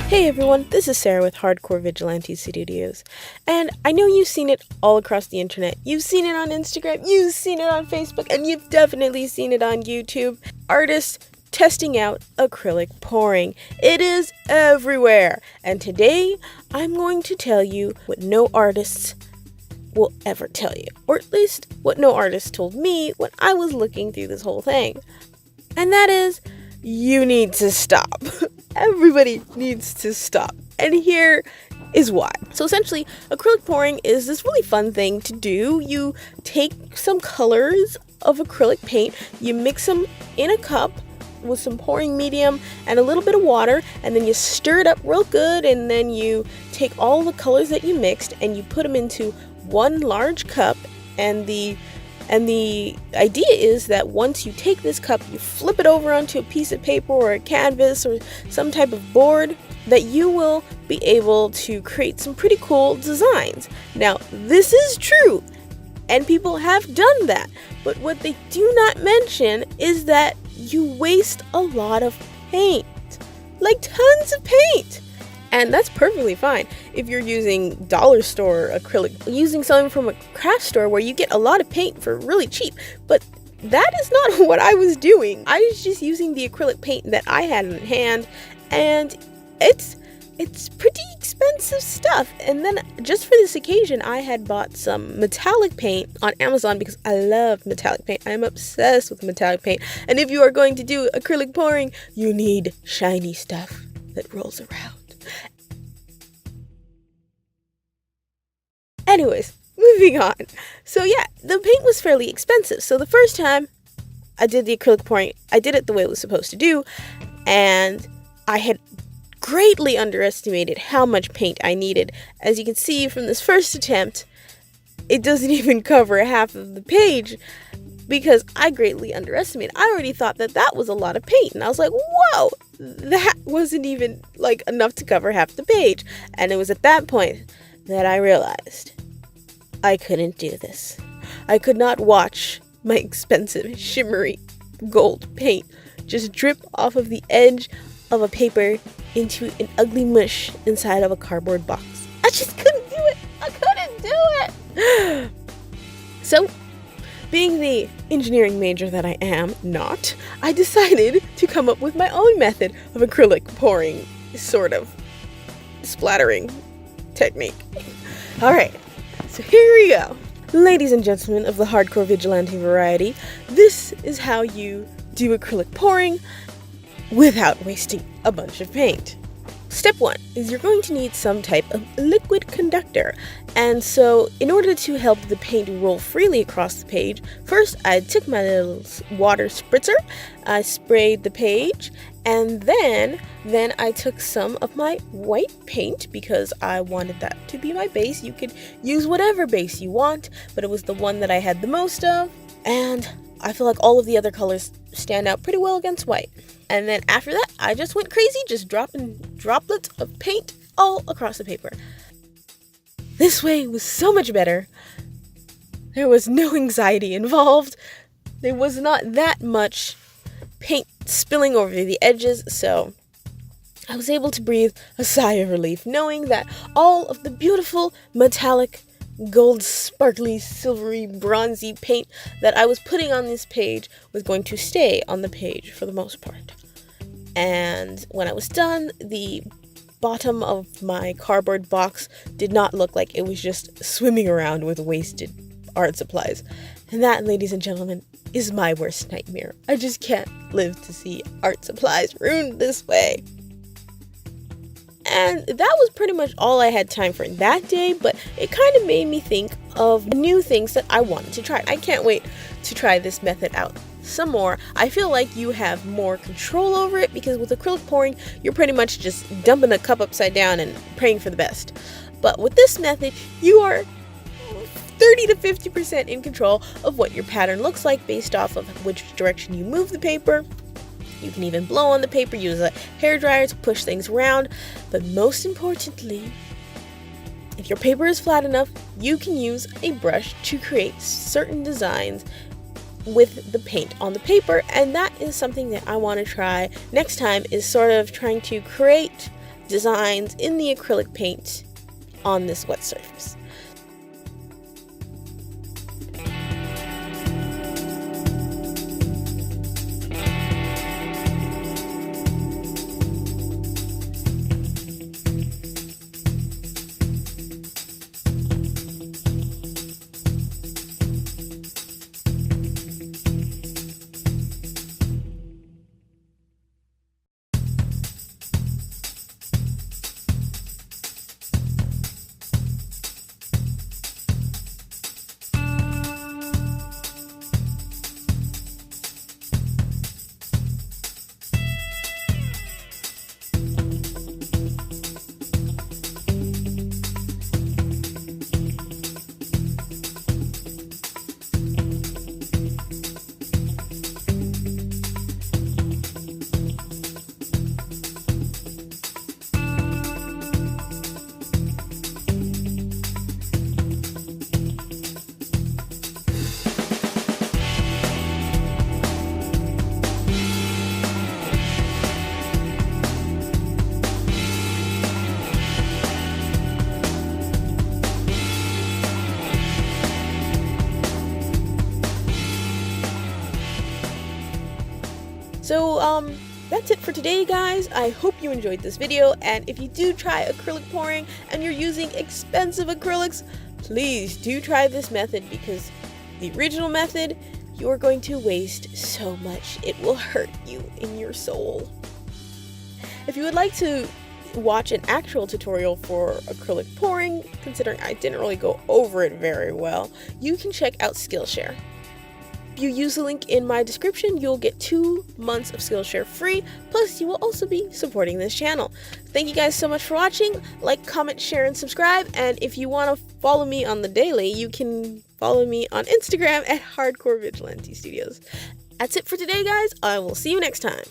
Hey everyone, this is Sarah with Hardcore Vigilante Studios, and I know you've seen it all across the internet. You've seen it on Instagram, you've seen it on Facebook, and you've definitely seen it on YouTube. Artists testing out acrylic pouring. It is everywhere, and today I'm going to tell you what no artists will ever tell you, or at least what no artist told me when I was looking through this whole thing. And that is, you need to stop. Everybody needs to stop. And here is why. So essentially, acrylic pouring is this really fun thing to do. You take some colors of acrylic paint, you mix them in a cup with some pouring medium and a little bit of water, and then you stir it up real good, and then you take all the colors that you mixed and you put them into one large cup, and the idea is that once you take this cup, you flip it over onto a piece of paper or a canvas or some type of board, that you will be able to create some pretty cool designs. Now, this is true, and people have done that, but what they do not mention is that you waste a lot of paint, like tons of paint. And that's perfectly fine if you're using dollar store acrylic, using something from a craft store where you get a lot of paint for really cheap. But that is not what I was doing. I was just using the acrylic paint that I had in hand, and it's pretty expensive stuff. And then just for this occasion, I had bought some metallic paint on Amazon because I love metallic paint. I'm obsessed with metallic paint. And if you are going to do acrylic pouring, you need shiny stuff that rolls around. Anyways, moving on. So yeah, the paint was fairly expensive. So the first time I did the acrylic pouring, I did it the way it was supposed to do, and I had greatly underestimated how much paint I needed. As you can see from this first attempt, it doesn't even cover half of the page because I greatly underestimated. I already thought that was a lot of paint, and I was like, whoa, that wasn't even like enough to cover half the page. And it was at that point that I realized I couldn't do this. I could not watch my expensive shimmery gold paint just drip off of the edge of a paper into an ugly mush inside of a cardboard box. I just couldn't do it. I couldn't do it. So, being the engineering major that I am not, I decided to come up with my own method of acrylic pouring, sort of splattering technique. Alright, so here we go. Ladies and gentlemen of the hardcore vigilante variety, this is how you do acrylic pouring without wasting a bunch of paint. Step 1 is you're going to need some type of liquid conductor. And so in order to help the paint roll freely across the page, first I took my little water spritzer, I sprayed the page, and then I took some of my white paint because I wanted that to be my base. You could use whatever base you want, but it was the one that I had the most of, and I feel like all of the other colors stand out pretty well against white. And then after that, I just went crazy, just dropping droplets of paint all across the paper. This way was so much better. There was no anxiety involved. There was not that much paint spilling over the edges, so I was able to breathe a sigh of relief, knowing that all of the beautiful metallic gold, sparkly, silvery, bronzy paint that I was putting on this page was going to stay on the page for the most part. And when I was done, the bottom of my cardboard box did not look like it was just swimming around with wasted art supplies. And that, ladies and gentlemen, is my worst nightmare. I just can't live to see art supplies ruined this way. And that was pretty much all I had time for that day, but it kind of made me think of new things that I wanted to try. I can't wait to try this method out some more. I feel like you have more control over it because with acrylic pouring, you're pretty much just dumping a cup upside down and praying for the best. But with this method, you are 30 to 50% in control of what your pattern looks like based off of which direction you move the paper. You can even blow on the paper, use a hairdryer to push things around, but most importantly, if your paper is flat enough, you can use a brush to create certain designs with the paint on the paper, and that is something that I want to try next time, is sort of trying to create designs in the acrylic paint on this wet surface. So, that's it for today, guys. I hope you enjoyed this video, and if you do try acrylic pouring and you're using expensive acrylics, please do try this method, because the original method, you're going to waste so much. It will hurt you in your soul. If you would like to watch an actual tutorial for acrylic pouring, considering I didn't really go over it very well, you can check out Skillshare. If you use the link in my description, you'll get 2 months of Skillshare free, plus you will also be supporting this channel. Thank you guys so much for watching. Like, comment, share, and subscribe, and if you want to follow me on the daily, you can follow me on Instagram at Hardcore Vigilante Studios. That's it for today, guys. I will see you next time.